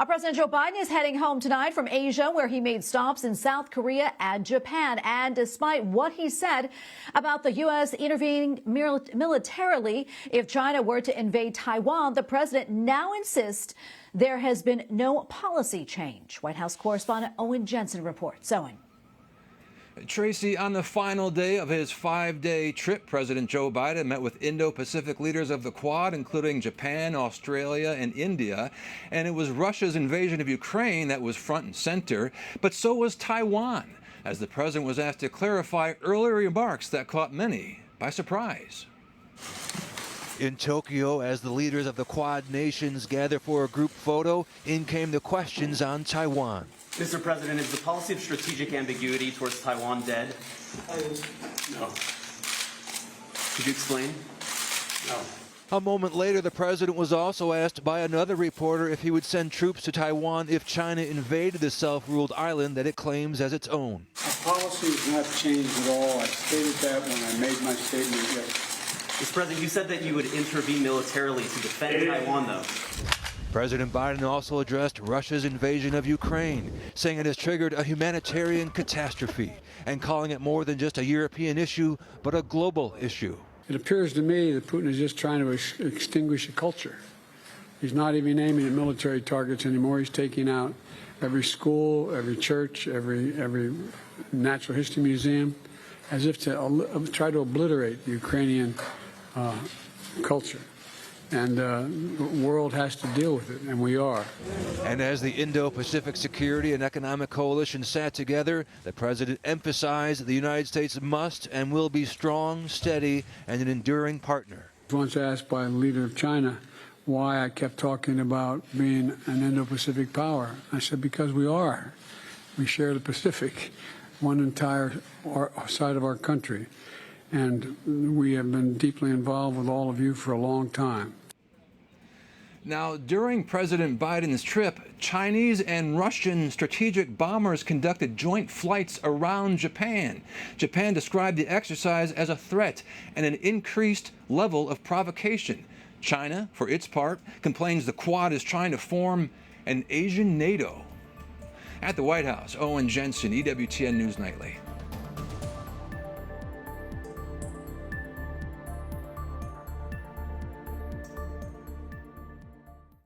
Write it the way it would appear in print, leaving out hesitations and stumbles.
President Joe Biden is heading home tonight from Asia, where he made stops in South Korea and Japan. And despite what he said about the U.S. intervening militarily if China were to invade Taiwan, the president now insists there has been no policy change. White House correspondent Owen Jensen reports. Owen. Tracy, on the final day of his 5-day trip, President Joe Biden met with Indo-Pacific leaders of the Quad, including Japan, Australia, and India. And it was Russia's invasion of Ukraine that was front and center, but so was Taiwan, as the president was asked to clarify earlier remarks that caught many by surprise. In Tokyo, as the leaders of the Quad nations gather for a group photo, in came the questions on Taiwan. Mr. President, is the policy of strategic ambiguity towards Taiwan dead? No. Could you explain? No. A moment later, the president was also asked by another reporter if he would send troops to Taiwan if China invaded the self-ruled island that it claims as its own. Our policy has not changed at all. I stated that when I made my statement yesterday. Mr. President, you said that you would intervene militarily to defend Taiwan, though. President Biden also addressed Russia's invasion of Ukraine, saying it has triggered a humanitarian catastrophe and calling it more than just a European issue, but a global issue. It appears to me that Putin is just trying to extinguish a culture. He's not even aiming at military targets anymore. He's taking out every school, every church, every natural history museum, as if to try to obliterate the Ukrainian culture. And the world has to deal with it, and we are. And as the Indo-Pacific Security and Economic Coalition sat together, the president emphasized that the United States must and will be strong, steady, and an enduring partner. Once asked by the leader of China why I kept talking about being an Indo-Pacific power, I said, because we are. We share the Pacific, one entire side of our country. And we have been deeply involved with all of you for a long time. Now, during President Biden's trip, Chinese and Russian strategic bombers conducted joint flights around Japan. Japan described the exercise as a threat and an increased level of provocation. China, for its part, complains the Quad is trying to form an Asian NATO. At the White House, Owen Jensen, EWTN News Nightly.